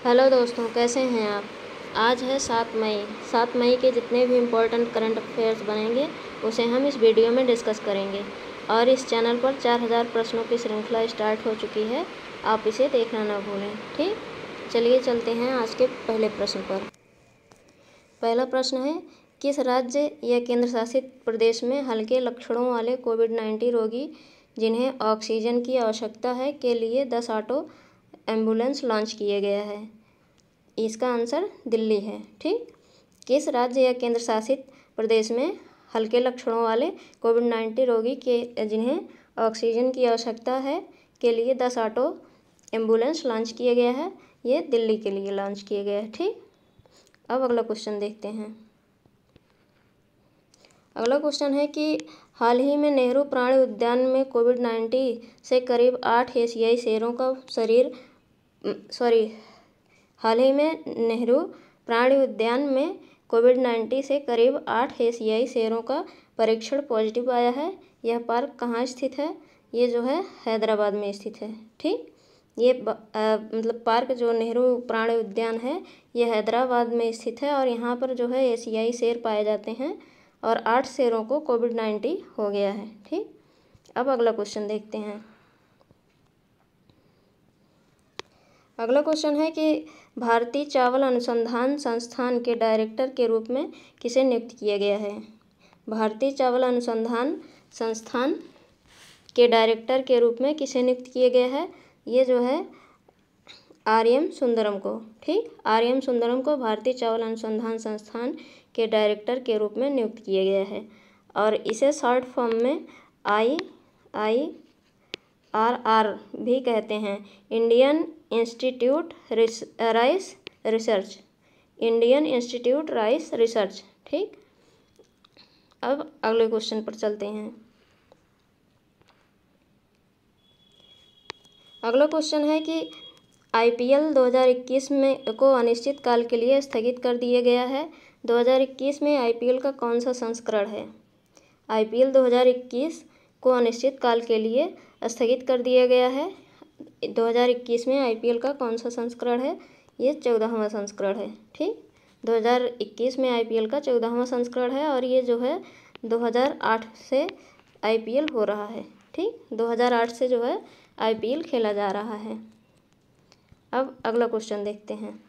Hello दोस्तों, कैसे हैं आप। आज है 7 मई। 7 मई के जितने भी इम्पोर्टेंट करंट अफेयर्स बनेंगे उसे हम इस वीडियो में डिस्कस करेंगे। और इस चैनल पर 4000 प्रश्नों की श्रृंखला स्टार्ट हो चुकी है, आप इसे देखना ना भूलें। ठीक, चलिए चलते हैं आज के पहले प्रश्न पर। पहला प्रश्न है, किस राज्य या केंद्र शासित प्रदेश में हल्के लक्षणों वाले कोविड-19 रोगी जिन्हें ऑक्सीजन की आवश्यकता है के लिए 10 ऑटो एम्बुलेंस लॉन्च किए गया है। इसका आंसर दिल्ली है। ठीक, किस राज्य या केंद्र शासित प्रदेश में हल्के लक्षणों वाले कोविड-19 रोगी के जिन्हें ऑक्सीजन की आवश्यकता है के लिए 10 ऑटो एम्बुलेंस लॉन्च किया गया है। ये दिल्ली के लिए लॉन्च किए गए हैं। ठीक, अब अगला क्वेश्चन देखते हैं। अगला क्वेश्चन है कि हाल ही में नेहरू प्राणि उद्यान में कोविड-19 से करीब 8 एशियाई शेरों का हाल ही में नेहरू प्राणि उद्यान में कोविड-19 से करीब 8 एशियाई शेरों का परीक्षण पॉजिटिव आया है। यह पार्क कहाँ स्थित है? ये जो है हैदराबाद में स्थित है। ठीक, ये मतलब पार्क जो नेहरू प्राणि उद्यान है ये हैदराबाद में स्थित है और यहाँ पर जो है एशियाई शेर पाए जाते हैं और 8 शेरों को कोविड-19 हो गया है। ठीक, अब अगला क्वेश्चन देखते हैं। अगला क्वेश्चन है कि भारतीय चावल अनुसंधान संस्थान के डायरेक्टर के रूप में किसे नियुक्त किया गया है? भारतीय चावल अनुसंधान संस्थान के डायरेक्टर के रूप में किसे नियुक्त किया गया है? ये जो है आर.एम. सुंदरम को। ठीक, आर.एम. सुंदरम को भारतीय चावल अनुसंधान संस्थान के डायरेक्टर के रूप में नियुक्त किया गया है और इसे शॉर्ट फॉर्म में IIRR भी कहते हैं, Indian institute rice research. Indian institute rice research. ठीक, अब अगले क्वेश्चन पर चलते हैं। अगला क्वेश्चन है कि IPL 2021 में को अनिश्चित काल के लिए स्थगित कर दिया गया है। 2021 में IPL का कौन सा संस्करण है? IPL 2021 को अनिश्चित काल के लिए स्थगित कर दिया गया है। 2021 में IPL का कौन सा संस्करण है? ये 14वां संस्करण है। ठीक, 2021 में IPL का 14वां संस्करण है और ये जो है 2008 से IPL हो रहा है। ठीक, 2008 से जो है IPL खेला जा रहा है। अब अगला क्वेश्चन देखते हैं।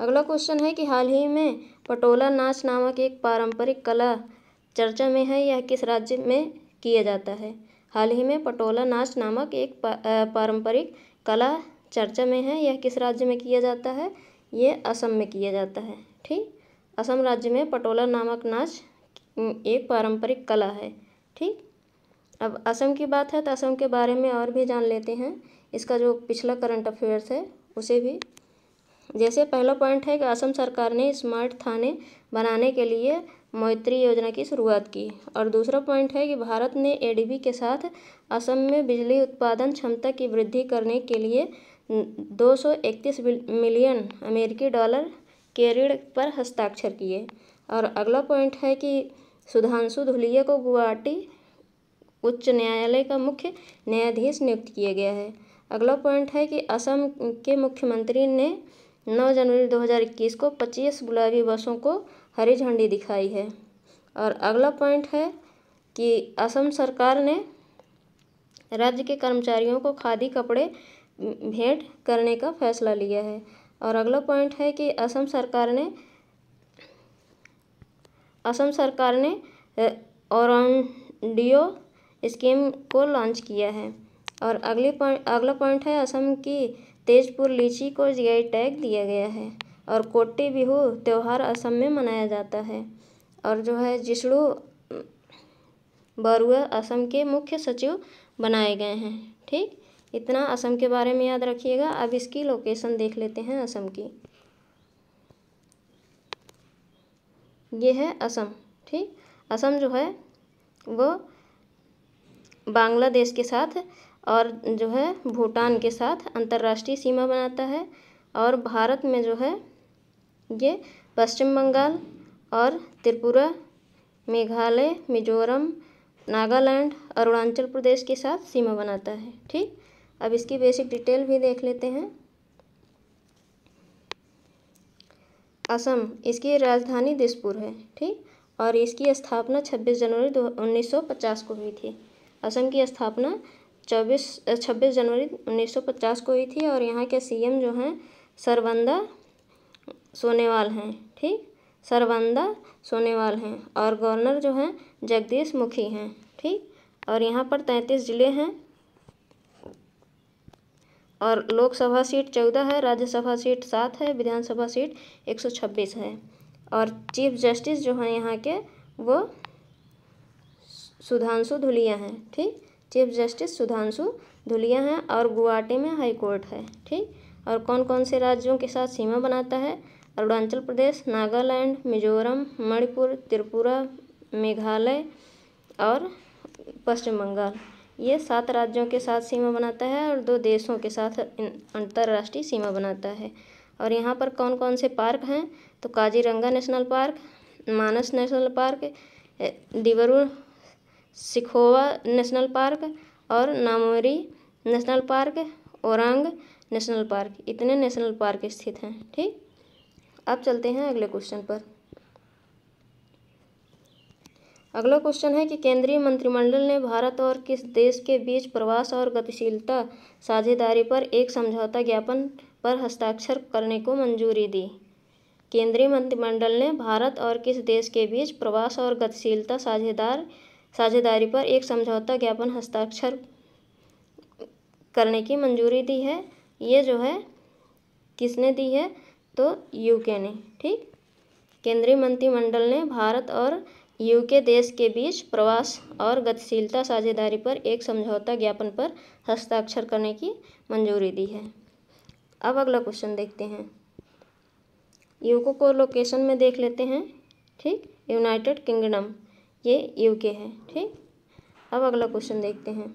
अगला क्वेश्चन है कि हाल ही में पटोला नाच नामक एक पारंपरिक कला चर्चा में है, यह किस राज्य में किया जाता है? हाल ही में पटोला नाच नामक एक पारंपरिक कला चर्चा में है, यह किस राज्य में किया जाता है? ये असम में किया जाता है। ठीक, असम राज्य में पटोला नामक नाच एक पारंपरिक कला है। ठीक, अब असम की बात है तो असम के बारे में और भी जान लेते हैं। इसका जो पिछला करंट अफेयर्स है उसे भी, जैसे पहला पॉइंट है कि असम सरकार ने स्मार्ट थाने बनाने के लिए मैत्री योजना की शुरुआत की और दूसरा पॉइंट है कि भारत ने ADB के साथ असम में बिजली उत्पादन क्षमता की वृद्धि करने के लिए 231 मिलियन अमेरिकी डॉलर के ऋण पर हस्ताक्षर किए। और अगला पॉइंट है कि सुधांशु धूलिया को गुवाहाटी उच्च न्यायालय का मुख्य न्यायाधीश नियुक्त किया गया है। अगला पॉइंट है कि असम के मुख्यमंत्री ने 9 जनवरी 2021 को 25 गुलाबी बसों को हरी झंडी दिखाई है। और अगला पॉइंट है कि असम सरकार ने राज्य के कर्मचारियों को खादी कपड़े भेंट करने का फैसला लिया है। और अगला पॉइंट है कि असम सरकार ने ऑरोंडियो स्कीम को लॉन्च किया है। और अगला पॉइंट है असम की तेजपुर लीची को GI टैग दिया गया है। और कोट्टी बिहू त्यौहार असम में मनाया जाता है। और जो है जिष्णु बरुआ असम के मुख्य सचिव बनाए गए हैं। ठीक, इतना असम के बारे में याद रखिएगा। अब इसकी लोकेशन देख लेते हैं असम की। ये है असम। ठीक, असम जो है वो बांग्लादेश के साथ और जो है भूटान के साथ अंतर्राष्ट्रीय सीमा बनाता है। और भारत में जो है ये पश्चिम बंगाल और त्रिपुरा, मेघालय, मिजोरम, नागालैंड, अरुणाचल प्रदेश के साथ सीमा बनाता है। ठीक, अब इसकी बेसिक डिटेल भी देख लेते हैं। असम, इसकी राजधानी दिसपुर है, ठीक। और इसकी स्थापना 26 जनवरी 1950 को हुई थी। असम की स्थापना 26 जनवरी 1950 को हुई थी। और यहाँ के सीएम जो हैं सर्बानंद सोनोवाल हैं, ठीक, सर्बानंद सोनोवाल हैं। और गवर्नर जो हैं जगदीश मुखी हैं, ठीक। और यहाँ पर 33 जिले हैं और लोकसभा सीट 14 है, राज्यसभा सीट 7 है, विधानसभा सीट 126 है। और चीफ जस्टिस जो हैं यहाँ के वो सुधांशु धूलिया हैं, ठीक। चीफ जस्टिस सुधांशु धूलिया हैं। और गुवाहाटी में हाई कोर्ट है, ठीक। और कौन कौन से राज्यों के साथ सीमा बनाता है? अरुणाचल प्रदेश, नागालैंड, मिजोरम, मणिपुर, त्रिपुरा, मेघालय और पश्चिम बंगाल, ये 7 राज्यों के साथ सीमा बनाता है और 2 देशों के साथ अंतर्राष्ट्रीय सीमा बनाता है। और यहाँ पर कौन कौन से पार्क हैं? तो Kaziranga national park, Manas national park, Dibru Saikhowa national park और Nameri national park, Orang national park, इतने नेशनल पार्क स्थित हैं, ठीक। अब चलते हैं अगले क्वेश्चन पर। अगला क्वेश्चन है कि केंद्रीय मंत्रिमंडल ने भारत और किस देश के बीच प्रवास और गतिशीलता साझेदारी पर एक समझौता ज्ञापन पर हस्ताक्षर करने को मंजूरी दी? केंद्रीय मंत्रिमंडल ने भारत और किस देश के बीच प्रवास और गतिशीलता साझेदारी पर एक समझौता ज्ञापन हस्ताक्षर करने की मंजूरी दी है? ये जो है किसने दी है? तो यूके ने, ठीक। केंद्रीय मंत्रिमंडल ने भारत और यूके देश के बीच प्रवास और गतिशीलता साझेदारी पर एक समझौता ज्ञापन पर हस्ताक्षर करने की मंजूरी दी है। अब अगला क्वेश्चन देखते हैं। यूके को लोकेशन में देख लेते हैं, ठीक। यूनाइटेड किंगडम, ये यूके है, ठीक। अब अगला क्वेश्चन देखते हैं।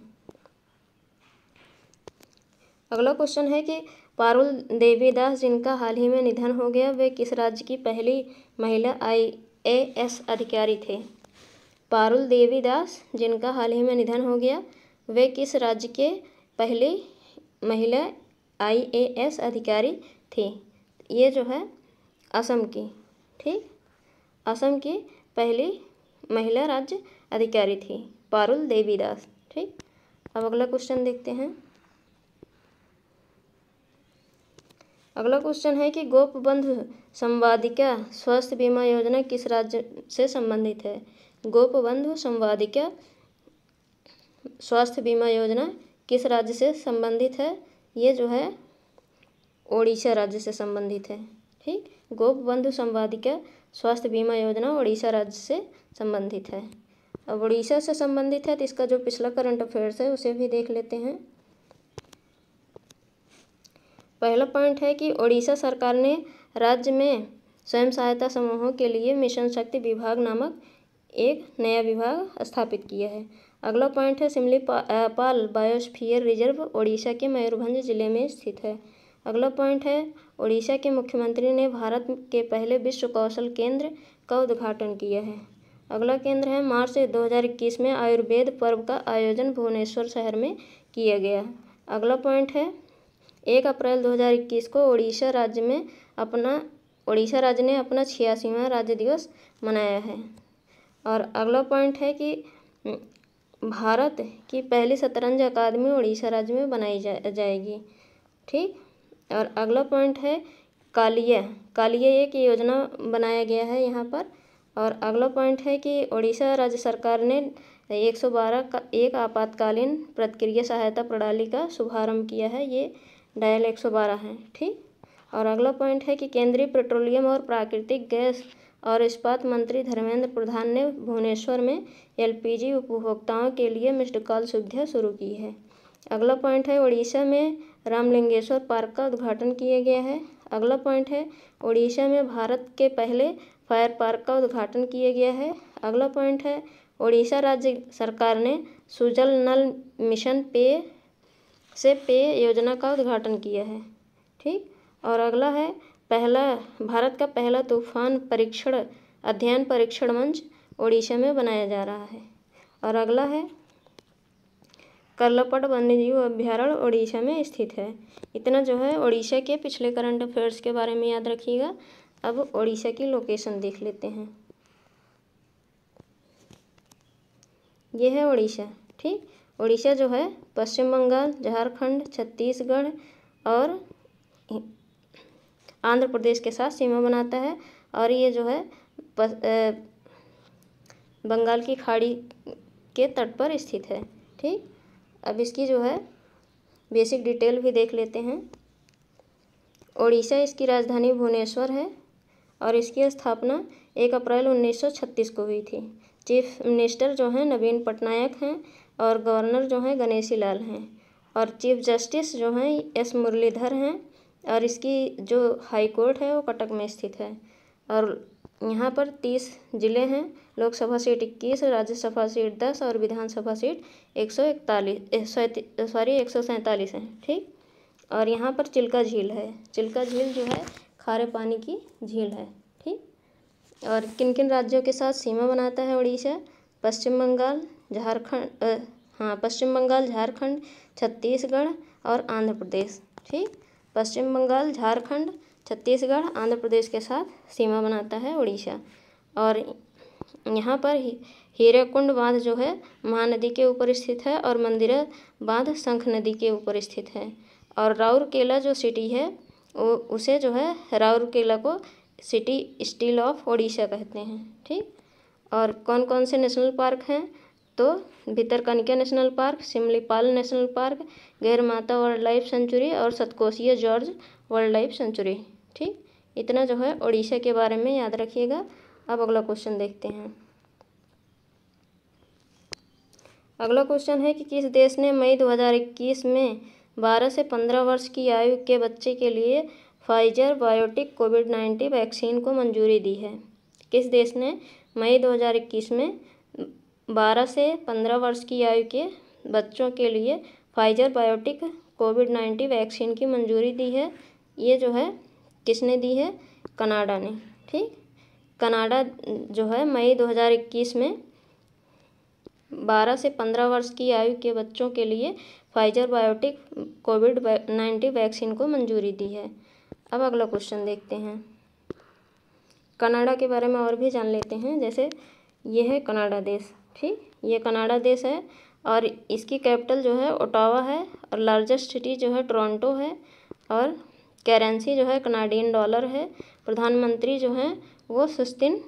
अगला क्वेश्चन है कि पारुल देवीदास, जिनका हाल ही में निधन हो गया, वे किस राज्य की पहली महिला IAS अधिकारी थे? पारुल देवीदास, जिनका हाल ही में निधन हो गया, वे किस राज्य के पहली महिला IAS अधिकारी थी? ये जो है असम की, ठीक। असम की पहली महिला राज्य अधिकारी थी पारुल देवीदास, ठीक। अब अगला क्वेश्चन देखते हैं। अगला क्वेश्चन है कि गोपबंधु संवादिका स्वास्थ्य बीमा योजना किस राज्य से संबंधित है? गोपबंधु संवादिका स्वास्थ्य बीमा योजना किस राज्य से संबंधित है? ये जो है ओडिशा राज्य से संबंधित है, ठीक। गोपबंधु संवादिका स्वास्थ्य बीमा योजना ओडिशा राज्य से संबंधित है। अब ओडिशा से संबंधित है तो इसका जो पिछला करंट अफेयर्स है उसे भी देख लेते हैं। पहला पॉइंट है कि ओडिशा सरकार ने राज्य में स्वयं सहायता समूहों के लिए मिशन शक्ति विभाग नामक एक नया विभाग स्थापित किया है। अगला पॉइंट है सिमलीपाल बायोस्फीयर रिजर्व ओडिशा के मयूरभंज जिले में स्थित है। अगला पॉइंट है ओडिशा के मुख्यमंत्री ने भारत के पहले विश्व कौशल केंद्र का उद्घाटन किया है। अगला केंद्र है मार्च 2021 में आयुर्वेद पर्व का आयोजन भुवनेश्वर शहर में किया गया। अगला पॉइंट है 1 अप्रैल 2021 को ओडिशा राज्य ने अपना 86वां राज्य दिवस मनाया है। और अगला पॉइंट है कि भारत की पहली शतरंज अकादमी ओडिशा राज्य में बनाई जाएगी, ठीक। और अगला पॉइंट है कालिया एक योजना बनाया गया है यहाँ पर। और अगला पॉइंट है कि ओडिशा राज्य सरकार ने 112 का एक आपातकालीन प्रतिक्रिया सहायता प्रणाली का शुभारंभ किया है, ये डायल 112 है, ठीक। और अगला पॉइंट है कि केंद्रीय पेट्रोलियम और प्राकृतिक गैस और इस्पात मंत्री धर्मेंद्र प्रधान ने भुवनेश्वर में LPG उपभोक्ताओं के लिए मिस्ड कॉल सुविधा शुरू की है। अगला पॉइंट है ओडिशा में रामलिंगेश्वर पार्क का उद्घाटन किया गया है। अगला पॉइंट है ओडिशा में भारत के पहले फायर पार्क का उद्घाटन किया गया है। अगला पॉइंट है ओडिशा राज्य सरकार ने सुजल नल मिशन पेय योजना का उद्घाटन किया है, ठीक। और अगला है भारत का पहला तूफान अध्ययन परीक्षण मंच ओडिशा में बनाया जा रहा है। और अगला है कर्लपट वन्यजीव अभ्यारण्य उड़ीसा में स्थित है। इतना जो है उड़ीसा के पिछले करंट अफेयर्स के बारे में याद रखिएगा। अब उड़ीसा की लोकेशन देख लेते हैं। ये है उड़ीसा, ठीक। उड़ीसा जो है पश्चिम बंगाल, झारखंड, छत्तीसगढ़ और आंध्र प्रदेश के साथ सीमा बनाता है और ये जो है बंगाल की खाड़ी के तट पर स्थित है, ठीक। अब इसकी जो है बेसिक डिटेल भी देख लेते हैं। उड़ीसा इसकी राजधानी भुवनेश्वर है और इसकी स्थापना 1 अप्रैल 1936 को हुई थी। चीफ मिनिस्टर जो हैं नवीन पटनायक हैं और गवर्नर जो हैं गणेशी लाल हैं और चीफ जस्टिस जो हैं एस मुरलीधर हैं और इसकी जो हाई कोर्ट है वो कटक में स्थित है। और यहाँ पर 30 ज़िले हैं। लोकसभा सीट 21, राज्यसभा सीट 10 और विधानसभा सीट 147 हैं, ठीक। और यहाँ पर चिल्का झील है। चिल्का झील जो है खारे पानी की झील है, ठीक। और किन किन राज्यों के साथ सीमा बनाता है उड़ीसा? पश्चिम बंगाल, झारखंड, छत्तीसगढ़ और आंध्र प्रदेश, ठीक। पश्चिम बंगाल, झारखंड, छत्तीसगढ़, आंध्र प्रदेश के साथ सीमा बनाता है उड़ीसा। और यहाँ पर हीराकुंड बांध जो है महानदी के ऊपर स्थित है और मंदिरा बांध शंख नदी के ऊपर स्थित है। और राउरकेला जो सिटी है उसे जो है राउरकेला को सिटी स्टील ऑफ उड़ीसा कहते हैं, ठीक। और कौन कौन से नेशनल पार्क हैं? तो Bhitarkanika national park, Simlipal national park, Gahirmatha wildlife sanctuary और Satkosia gorge wildlife sanctuary, ठीक। इतना जो है उड़ीसा के बारे में याद रखिएगा। अब अगला क्वेश्चन देखते हैं। अगला क्वेश्चन है कि किस देश ने मई 2021 में 12 से 15 वर्ष की आयु के बच्चे के लिए फाइजर बायोटेक कोविड-19 वैक्सीन को मंजूरी दी है? किस देश ने मई 2021 में 12 से 15 वर्ष की आयु के बच्चों के लिए फाइजर बायोटेक कोविड-19 वैक्सीन की मंजूरी दी है? ये जो है किसने दी है? कनाडा ने, ठीक। कनाडा जो है मई 2021 में 12 से 15 वर्ष की आयु के बच्चों के लिए फाइजर बायोटेक कोविड-19 वैक्सीन को मंजूरी दी है। अब अगला क्वेश्चन देखते हैं। कनाडा के बारे में और भी जान लेते हैं। जैसे ये है कनाडा देश, ठीक। ये कनाडा देश है और इसकी कैपिटल जो है ओटावा है और लार्जेस्ट सिटी जो है टोरंटो है और करेंसी जो है कनाडियन डॉलर है। प्रधानमंत्री जो हैं वो जस्टिन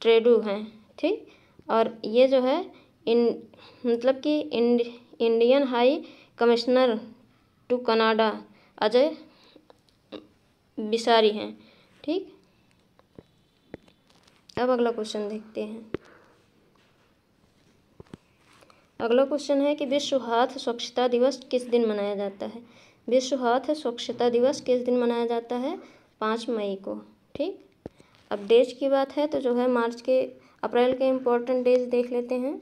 ट्रूडो हैं, ठीक। और ये जो है मतलब कि Indian high commissioner to Canada Ajay Bisaria हैं, ठीक। अब अगला क्वेश्चन देखते हैं। अगला क्वेश्चन है कि विश्व हाथ स्वच्छता दिवस किस दिन मनाया जाता है? विश्व हाथ स्वच्छता दिवस किस दिन मनाया जाता है? 5 मई को, ठीक। अब डेज की बात है तो जो है अप्रैल के इम्पोर्टेंट डेज देख लेते हैं।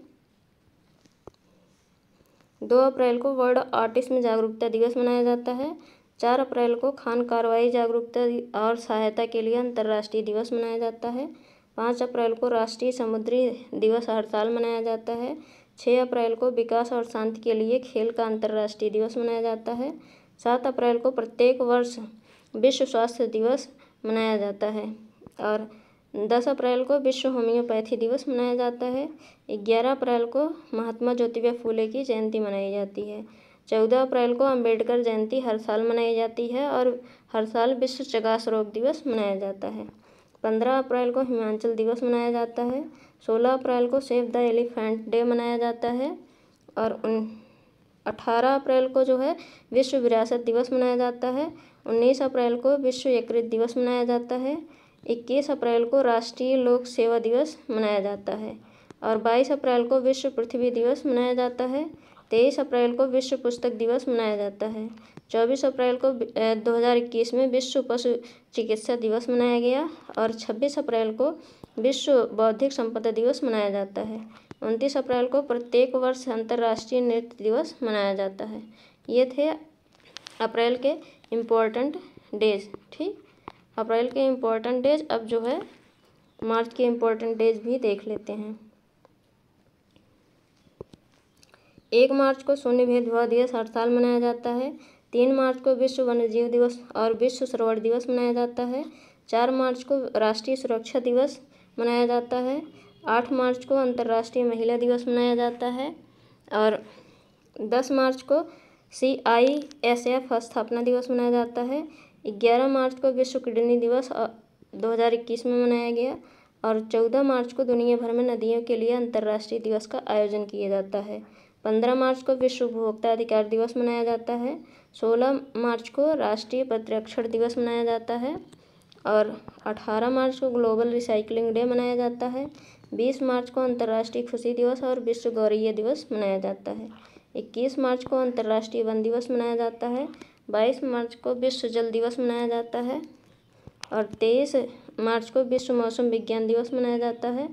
2 अप्रैल को वर्ल्ड ऑटिज्म जागरूकता दिवस मनाया जाता है। 4 अप्रैल को खान कार्रवाई जागरूकता और सहायता के लिए अंतर्राष्ट्रीय दिवस मनाया जाता है। 5 अप्रैल को राष्ट्रीय समुद्री दिवस हर साल मनाया जाता है। 6 अप्रैल को विकास और शांति के लिए खेल का अंतर्राष्ट्रीय दिवस मनाया जाता है। 7 अप्रैल को प्रत्येक वर्ष विश्व स्वास्थ्य दिवस मनाया जाता है और 10 अप्रैल को विश्व होम्योपैथी दिवस मनाया जाता है। 11 अप्रैल को महात्मा ज्योतिबा फूले की जयंती मनाई जाती है। 14 अप्रैल को अंबेडकर जयंती हर साल मनाई जाती है और हर साल विश्व चगास रोग दिवस मनाया जाता है। 15 अप्रैल को हिमाचल दिवस मनाया जाता है। 16 अप्रैल को सेव द एलिफेंट डे मनाया जाता है और 18 अप्रैल को जो है विश्व विरासत दिवस मनाया जाता है। 19 अप्रैल को विश्व यकृत दिवस मनाया जाता है। 21 अप्रैल को राष्ट्रीय लोक सेवा दिवस मनाया जाता है और 22 अप्रैल को विश्व पृथ्वी दिवस मनाया जाता है। 23 अप्रैल को विश्व पुस्तक दिवस मनाया जाता है। 24 अप्रैल को 2021 में विश्व पशु चिकित्सा दिवस मनाया गया और 26 अप्रैल को विश्व बौद्धिक संपदा दिवस मनाया जाता है। 29 अप्रैल को प्रत्येक वर्ष अंतर्राष्ट्रीय नृत्य दिवस मनाया जाता है। ये थे अप्रैल के इम्पोर्टेंट डेज, ठीक। अप्रैल के इम्पोर्टेंट डेज। अब जो है मार्च के इम्पोर्टेंट डेज भी देख लेते हैं। 1 मार्च को शून्य भेदभाव दिवस हर साल मनाया जाता है। 3 मार्च को विश्व वन्यजीव दिवस और विश्व सरोवर दिवस मनाया जाता है। 4 मार्च को राष्ट्रीय सुरक्षा दिवस मनाया जाता है। 8 मार्च को अंतर्राष्ट्रीय महिला दिवस मनाया जाता है और 10 मार्च को CISF स्थापना दिवस मनाया जाता है। 11 मार्च को विश्व किडनी दिवस 2021 में मनाया गया और 14 मार्च को दुनिया भर में नदियों के लिए अंतर्राष्ट्रीय दिवस का आयोजन किया जाता है। 15 मार्च को विश्व उपभोक्ता अधिकार दिवस मनाया जाता है। 16 मार्च को राष्ट्रीय पत्राक्षर दिवस मनाया जाता है और 18 मार्च को ग्लोबल रिसाइकलिंग डे मनाया जाता है। 20 मार्च को अंतर्राष्ट्रीय खुशी दिवस और विश्व गौरैया दिवस मनाया जाता है। 21 मार्च को अंतर्राष्ट्रीय वन दिवस मनाया जाता है। 22 मार्च को विश्व जल दिवस मनाया जाता है और 23 मार्च को विश्व मौसम विज्ञान दिवस मनाया जाता है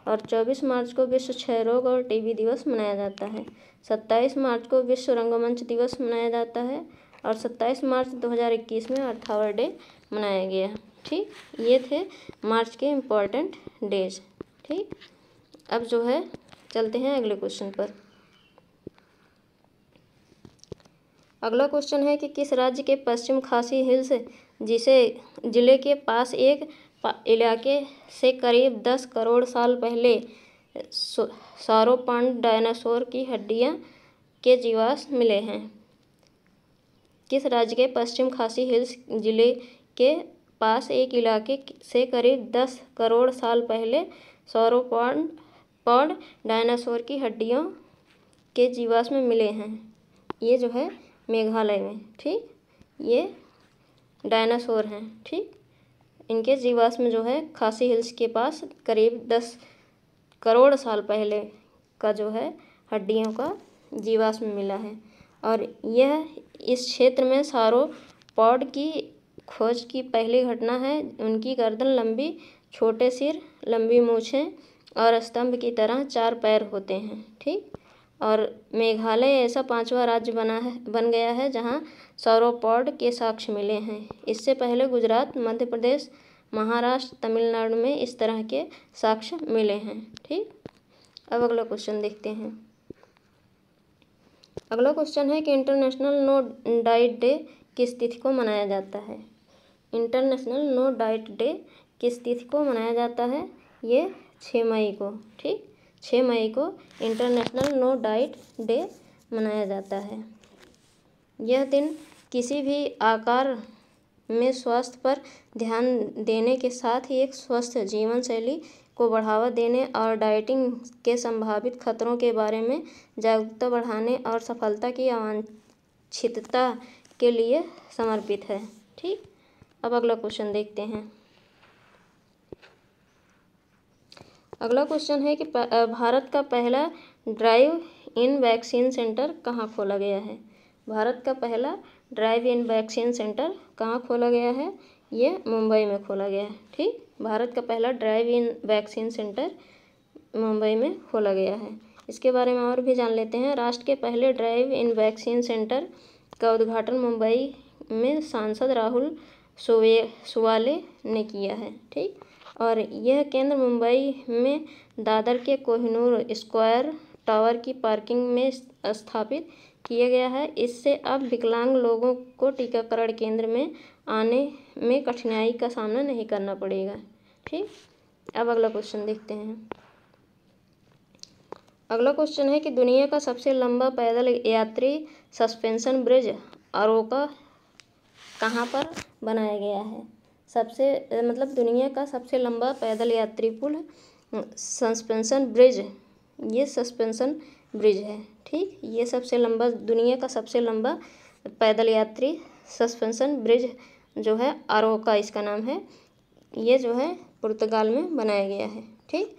और 24 मार्च को विश्व क्षय रोग और टीबी दिवस मनाया जाता है। 27 मार्च को विश्व रंगमंच दिवस मनाया जाता है और 27 मार्च 2021 में अर्थ आवर डे मनाया गया। ठीक, ये थे मार्च के इम्पोर्टेंट डेज। ठीक, अब जो है चलते हैं अगले क्वेश्चन पर। अगला क्वेश्चन है कि किस राज्य के पश्चिम खासी हिल्स जिले के पास एक इलाके से करीब 10 करोड़ साल पहले सौरोपॉड डायनासोर की हड्डियां के जीवाश्म मिले हैं? किस राज्य के पश्चिम खासी हिल्स जिले के पास एक इलाके से करीब 10 करोड़ साल पहले सौरोपॉड डायनासोर की हड्डियों के जीवाश्म मिले हैं? ये जो है मेघालय में। ठीक, ये डायनासोर हैं। ठीक, इनके जीवाश्म जो है खासी हिल्स के पास करीब 10 करोड़ साल पहले का जो है हड्डियों का जीवाश्म मिला है और यह इस क्षेत्र में सौरोपॉड की खोज की पहली घटना है। उनकी गर्दन लंबी, छोटे सिर, लंबी मूछें और स्तंभ की तरह 4 पैर होते हैं। ठीक, और मेघालय ऐसा 5वां राज्य बन गया है जहां सौरोपॉड के साक्ष्य मिले हैं। इससे पहले गुजरात, मध्य प्रदेश, महाराष्ट्र, तमिलनाडु में इस तरह के साक्ष्य मिले हैं। ठीक, अब अगला क्वेश्चन देखते हैं। अगला क्वेश्चन है कि इंटरनेशनल नो डाइट डे किस तिथि को मनाया जाता है? इंटरनेशनल नो डाइट डे किस तिथि को मनाया जाता है? ये 6 मई को। ठीक, 6 मई को इंटरनेशनल नो डाइट डे मनाया जाता है। यह दिन किसी भी आकार में स्वास्थ्य पर ध्यान देने के साथ ही एक स्वस्थ जीवन शैली को बढ़ावा देने और डाइटिंग के संभावित खतरों के बारे में जागरूकता बढ़ाने और सफलता की अवांछितता के लिए समर्पित है। ठीक, अब अगला क्वेश्चन देखते हैं। अगला क्वेश्चन है कि भारत का पहला ड्राइव इन वैक्सीन सेंटर कहाँ खोला गया है? भारत का पहला ड्राइव इन वैक्सीन सेंटर कहाँ खोला गया है? ये मुंबई में खोला गया है। ठीक, भारत का पहला ड्राइव इन वैक्सीन सेंटर मुंबई में खोला गया है। इसके बारे में और भी जान लेते हैं। राष्ट्र के पहले ड्राइव इन वैक्सीन सेंटर का उद्घाटन मुंबई में सांसद राहुल सुवाले ने किया है। ठीक, और यह केंद्र मुंबई में दादर के कोहिनूर स्क्वायर टावर की पार्किंग में स्थापित किया गया है। इससे अब विकलांग लोगों को टीकाकरण केंद्र में आने में कठिनाई का सामना नहीं करना पड़ेगा। ठीक, अब अगला क्वेश्चन देखते हैं। अगला क्वेश्चन है कि दुनिया का सबसे लंबा पैदल यात्री सस्पेंशन ब्रिज अरोका कहाँ पर बनाया गया है? दुनिया का सबसे लंबा पैदल यात्री पुल सस्पेंशन ब्रिज, ये सस्पेंशन ब्रिज है। ठीक, ये दुनिया का सबसे लंबा पैदल यात्री सस्पेंशन ब्रिज जो है अरोका इसका नाम है। ये जो है पुर्तगाल में बनाया गया है। ठीक,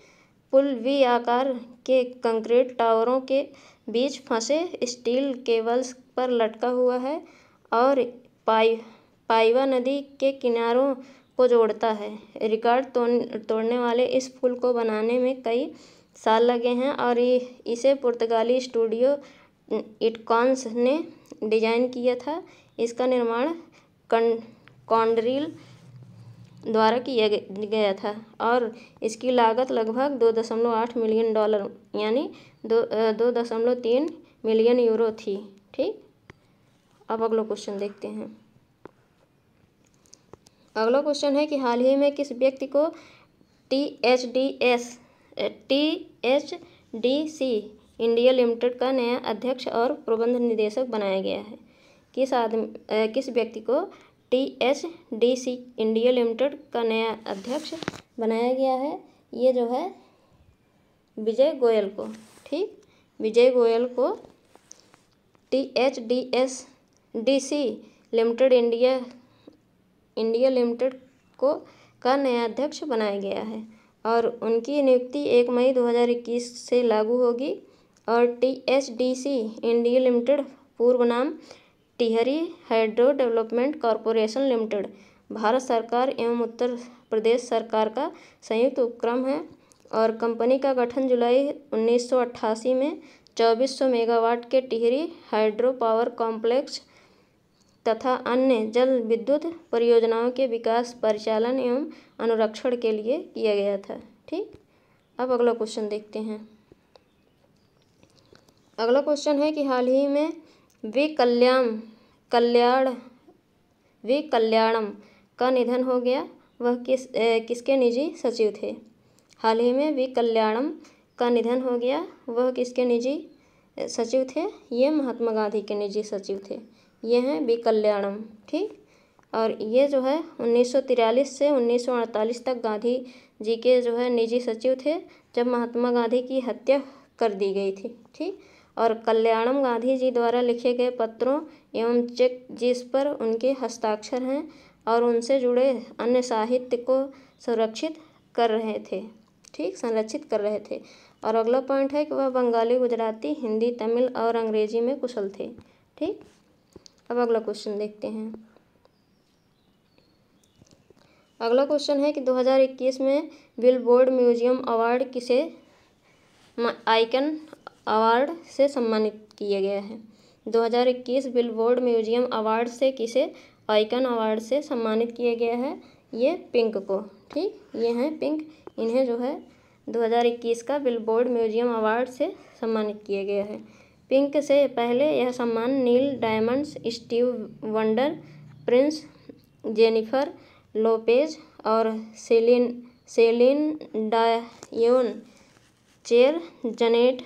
पुल वी आकार के कंक्रीट टावरों के बीच फंसे स्टील केबल्स पर लटका हुआ है और पाइवा नदी के किनारों को जोड़ता है। रिकॉर्ड तोड़ने वाले इस पुल को बनाने में कई साल लगे हैं और इसे पुर्तगाली स्टूडियो इटकॉन्स ने डिज़ाइन किया था। इसका निर्माण कॉन्ड्रिल द्वारा किया गया था और इसकी लागत लगभग $2.8 मिलियन यानी 2.3 मिलियन यूरो थी। ठीक, अब अगला क्वेश्चन देखते हैं। अगला क्वेश्चन है कि हाल ही में किस व्यक्ति को THDC इंडिया लिमिटेड का नया अध्यक्ष और प्रबंध निदेशक बनाया गया है? किस व्यक्ति को THDC इंडिया लिमिटेड का नया अध्यक्ष बनाया गया है? ये जो है विजय गोयल को। ठीक, विजय गोयल को THDC लिमिटेड इंडिया लिमिटेड का नया अध्यक्ष बनाया गया है और उनकी नियुक्ति 1 मई 2021 से लागू होगी। और THDC इंडिया लिमिटेड पूर्व नाम Tehri hydro development corporation limited Bharat सरकार एवं उत्तर प्रदेश सरकार का संयुक्त उपक्रम है और कंपनी का गठन जुलाई 1988 में 2400 मेगावाट के टिहरी हाइड्रो पावर कॉम्प्लेक्स तथा अन्य जल विद्युत परियोजनाओं के विकास, परिचालन एवं अनुरक्षण के लिए किया गया था। ठीक, अब अगला क्वेश्चन देखते हैं। अगला क्वेश्चन है कि हाल ही में वी कल्याणम का निधन हो गया, वह किसके निजी सचिव थे? हाल ही में वी कल्याणम का निधन हो गया, वह किसके निजी सचिव थे? ये महात्मा गांधी के निजी सचिव थे। ये हैं वी कल्याणम। ठीक, और ये जो है 1943 से 1948 तक गांधी जी के जो है निजी सचिव थे जब महात्मा गांधी की हत्या कर दी गई थी। ठीक, और कल्याणम गांधी जी द्वारा लिखे गए पत्रों एवं चेक जिस पर उनके हस्ताक्षर हैं और उनसे जुड़े अन्य साहित्य को संरक्षित कर रहे थे। ठीक, संरक्षित कर रहे थे। और अगला पॉइंट है कि वह बंगाली, गुजराती, हिंदी, तमिल और अंग्रेजी में कुशल थे। ठीक, अब अगला क्वेश्चन देखते हैं। अगला क्वेश्चन है कि 2021 में बिलबोर्ड म्यूजियम अवार्ड किसे आइकन अवार्ड से सम्मानित किया गया है? 2021 बिलबोर्ड म्यूजियम अवार्ड से किसे आइकन अवार्ड से सम्मानित किया गया है? ये पिंक को। ठीक, ये हैं पिंक, इन्हें जो है 2021 का बिलबोर्ड म्यूजियम अवार्ड से सम्मानित किया गया है। पिंक से पहले यह सम्मान Neil Diamonds, Stevie Wonder, Prince, Jennifer Lopez और Celine Dion, Cher, Janet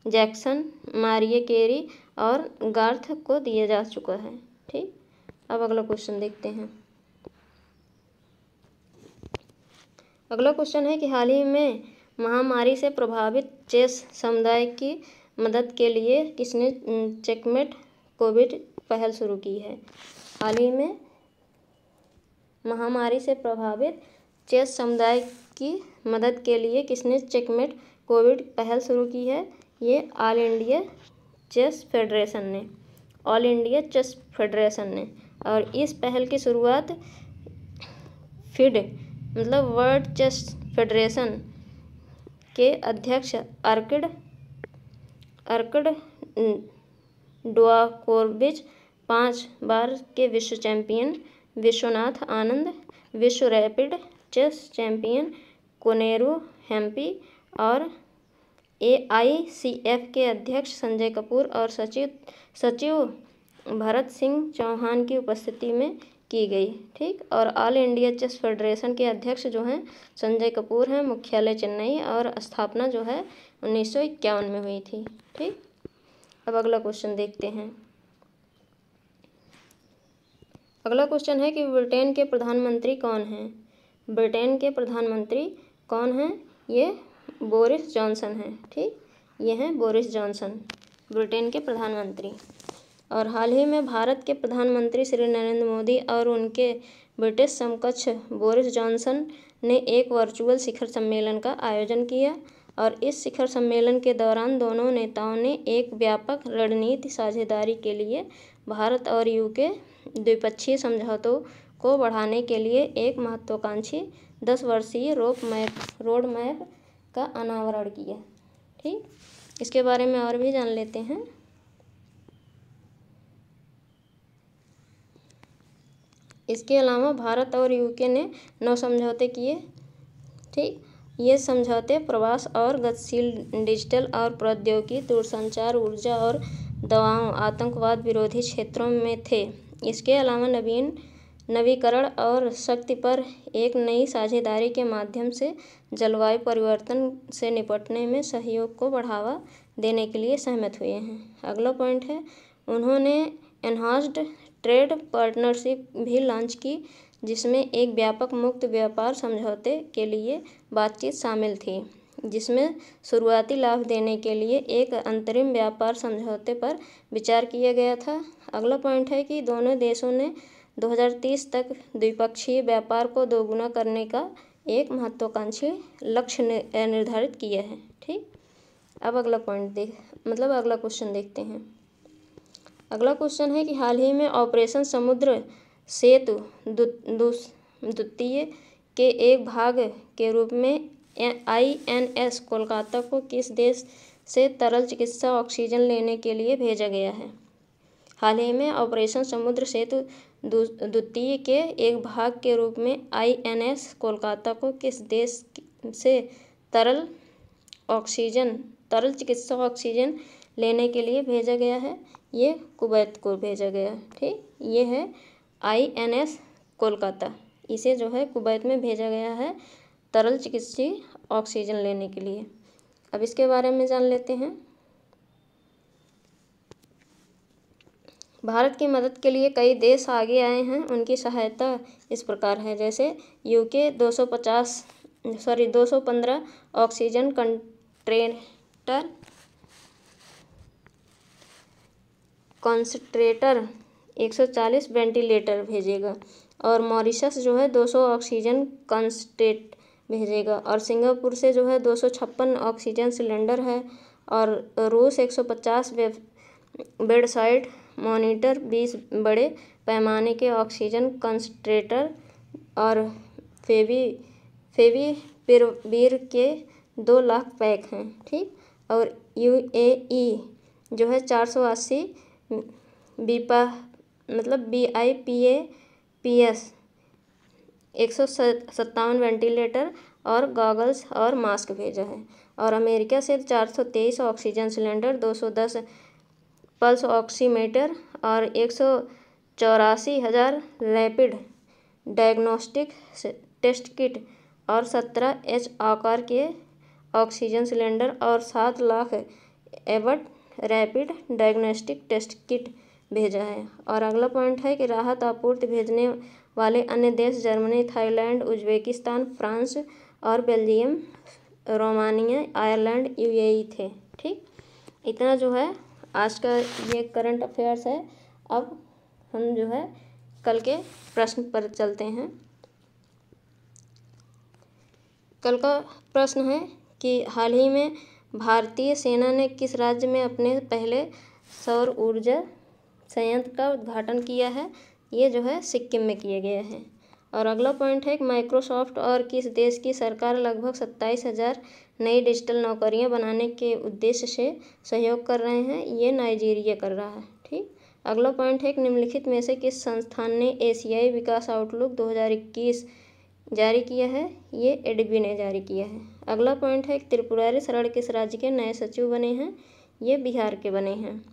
Jackson, Mariah Carey और गार्थ को दिया जा चुका है। ठीक, अब अगला क्वेश्चन देखते हैं। अगला क्वेश्चन है कि हाल ही में महामारी से प्रभावित चेस समुदाय की मदद के लिए किसने चेकमेट कोविड पहल शुरू की है? हाल ही में महामारी से प्रभावित चेस समुदाय की मदद के लिए किसने चेकमेट कोविड पहल शुरू की है? ये ऑल इंडिया चेस फेडरेशन ने। और इस पहल की शुरुआत फिड मतलब वर्ल्ड चेस फेडरेशन के अध्यक्ष अर्कड ड्वाकोविच, 5 बार के विश्व चैंपियन विश्वनाथ आनंद, विश्व rapid chess champion Koneru Hampi और AICF के अध्यक्ष संजय कपूर और सचिव भरत सिंह चौहान की उपस्थिति में की गई। ठीक, और ऑल इंडिया चेस फेडरेशन के अध्यक्ष जो हैं संजय कपूर हैं, मुख्यालय चेन्नई और स्थापना जो है 1951 में हुई थी। ठीक, अब अगला क्वेश्चन देखते हैं। अगला क्वेश्चन है कि ब्रिटेन के प्रधानमंत्री कौन हैं? ब्रिटेन के प्रधानमंत्री कौन हैं? ये बोरिस जॉनसन हैं। ठीक, ये हैं बोरिस जॉनसन, ब्रिटेन के प्रधानमंत्री। और हाल ही में भारत के प्रधानमंत्री श्री नरेंद्र मोदी और उनके ब्रिटिश समकक्ष बोरिस जॉनसन ने एक वर्चुअल शिखर सम्मेलन का आयोजन किया और इस शिखर सम्मेलन के दौरान दोनों नेताओं ने एक व्यापक रणनीति साझेदारी के लिए भारत और यूके द्विपक्षीय समझौतों को बढ़ाने के लिए एक महत्वाकांक्षी 10 वर्षीय रोड मैप का अनावरण किया। ठीक, इसके बारे में और भी जान लेते हैं। इसके अलावा भारत और यूके ने 9 समझौते किए। ठीक, ये समझौते प्रवास और गतिशील डिजिटल और प्रौद्योगिकी, दूरसंचार, ऊर्जा और दवाओं, आतंकवाद विरोधी क्षेत्रों में थे। इसके अलावा नवीकरण और शक्ति पर एक नई साझेदारी के माध्यम से जलवायु परिवर्तन से निपटने में सहयोग को बढ़ावा देने के लिए सहमत हुए हैं। अगला पॉइंट है, उन्होंने एनहांस्ड ट्रेड पार्टनरशिप भी लॉन्च की, जिसमें एक व्यापक मुक्त व्यापार समझौते के लिए बातचीत शामिल थी, जिसमें शुरुआती लाभ देने के लिए एक अंतरिम व्यापार समझौते पर विचार किया गया था। अगला पॉइंट है कि दोनों देशों ने 2030 तक द्विपक्षीय व्यापार को दोगुना करने का एक महत्वाकांक्षी लक्ष्य निर्धारित किया है। ठीक, अब अगला अगला क्वेश्चन देखते हैं। अगला क्वेश्चन है कि हाल ही में ऑपरेशन समुद्र सेतु द्वितीय के एक भाग के रूप में INS कोलकाता को किस देश से तरल चिकित्सा ऑक्सीजन लेने के लिए भेजा गया है? हाल ही में ऑपरेशन समुद्र सेतु द्वितीय के एक भाग के रूप में INS कोलकाता को किस देश से तरल चिकित्सा ऑक्सीजन लेने के लिए भेजा गया है? ये कुवैत को भेजा गया। ठीक, ये है INS कोलकाता, इसे जो है कुवैत में भेजा गया है तरल चिकित्सीय ऑक्सीजन लेने के लिए। अब इसके बारे में जान लेते हैं। भारत की मदद के लिए कई देश आगे आए हैं। उनकी सहायता इस प्रकार है, जैसे UK 215 ऑक्सीजन कॉन्सन्ट्रेटर 140 वेंटिलेटर भेजेगा, और मॉरिशस जो है 200 ऑक्सीजन कॉन्सन्ट्रेट भेजेगा, और सिंगापुर से जो है 256 ऑक्सीजन सिलेंडर है, और रूस 150 बेडसाइड मॉनिटर, 20 बड़े पैमाने के ऑक्सीजन कॉन्सन्ट्रेटर, और फेविपिरावीर के 2 लाख पैक हैं। ठीक, और UAE जो है 480 BIPAPS 157 वेंटिलेटर और गॉगल्स और मास्क भेजा है, और अमेरिका से 423 ऑक्सीजन सिलेंडर, 210 पल्स ऑक्सीमीटर और 184,000 रैपिड डायग्नोस्टिक टेस्ट किट और 17H आकार के ऑक्सीजन सिलेंडर और 7 lakh Abbott rapid diagnostic test kit भेजा है। और अगला पॉइंट है कि राहत आपूर्ति भेजने वाले अन्य देश जर्मनी, थाईलैंड, उज्बेकिस्तान, फ्रांस और बेल्जियम, रोमानिया, आयरलैंड, UAE थे। ठीक, इतना जो है आज का ये करंट अफेयर्स है। अब हम जो है कल के प्रश्न पर चलते हैं। कल का प्रश्न है कि हाल ही में भारतीय सेना ने किस राज्य में अपने पहले सौर ऊर्जा संयंत्र का उद्घाटन किया है? ये जो है सिक्किम में किया गया है। और अगला पॉइंट है कि माइक्रोसॉफ्ट और किस देश की सरकार लगभग 27,000 नई डिजिटल नौकरियां बनाने के उद्देश्य से सहयोग कर रहे हैं? ये नाइजीरिया कर रहा है। ठीक, अगला पॉइंट है कि निम्नलिखित में से किस संस्थान ने एशियाई विकास आउटलुक 2021 जारी किया है? ये ADB ने जारी किया है। अगला पॉइंट है कि त्रिपुरारी शरण किस राज्य के नए सचिव बने हैं? ये बिहार के बने हैं।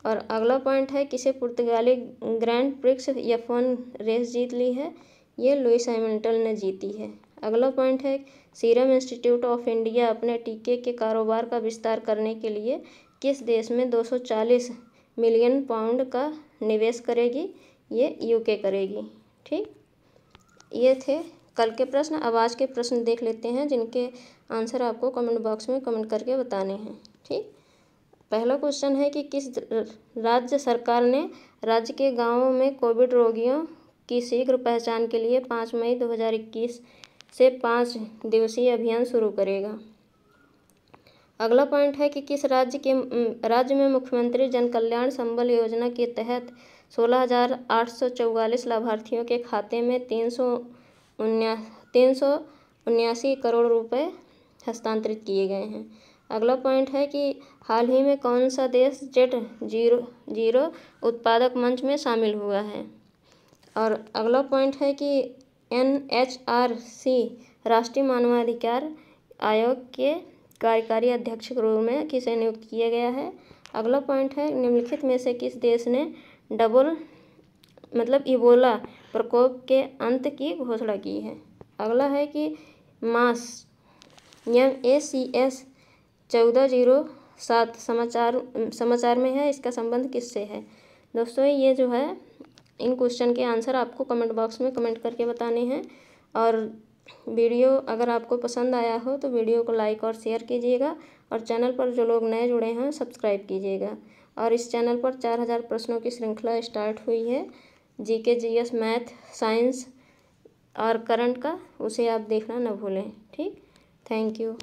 और अगला पॉइंट है किसे पुर्तगाली ग्रैंड प्रिक्स F1 रेस जीत ली है? ये लुइस हैमिल्टन ने जीती है। अगला पॉइंट है सीरम इंस्टीट्यूट ऑफ इंडिया अपने टीके के कारोबार का विस्तार करने के लिए किस देश में 240 मिलियन पाउंड का निवेश करेगी? ये UK करेगी। ठीक, ये थे कल के प्रश्न। अब आज के प्रश्न देख लेते हैं, जिनके आंसर आपको कमेंट बॉक्स में कमेंट करके बताने हैं। ठीक, पहला क्वेश्चन है कि किस राज्य सरकार ने राज्य के गांवों में कोविड रोगियों की शीघ्र पहचान के लिए 5 मई 2021 से 5 दिवसीय अभियान शुरू करेगा? अगला पॉइंट है कि किस राज्य में मुख्यमंत्री जन कल्याण संबल योजना के तहत 16,844 लाभार्थियों के खाते में 379 करोड़ रुपए हस्तांतरित किए गए हैं? अगला पॉइंट है कि हाल ही में कौन सा देश J0 उत्पादक मंच में शामिल हुआ है? और अगला पॉइंट है कि NHRC राष्ट्रीय मानवाधिकार आयोग के कार्यकारी अध्यक्ष के रूप में किसे नियुक्त किया गया है। अगला पॉइंट है, निम्नलिखित में से किस देश ने इबोला प्रकोप के अंत की घोषणा की है। अगला है कि MACS 1407 समाचार में है, इसका संबंध किससे है। दोस्तों ये जो है इन क्वेश्चन के आंसर आपको कमेंट बॉक्स में कमेंट करके बताने हैं। और वीडियो अगर आपको पसंद आया हो तो वीडियो को लाइक और शेयर कीजिएगा, और चैनल पर जो लोग नए जुड़े हैं सब्सक्राइब कीजिएगा। और इस चैनल पर 4000 प्रश्नों की श्रृंखला स्टार्ट हुई है, GK GS मैथ साइंस और करंट का, उसे आप देखना न भूलें। ठीक, थैंक यू।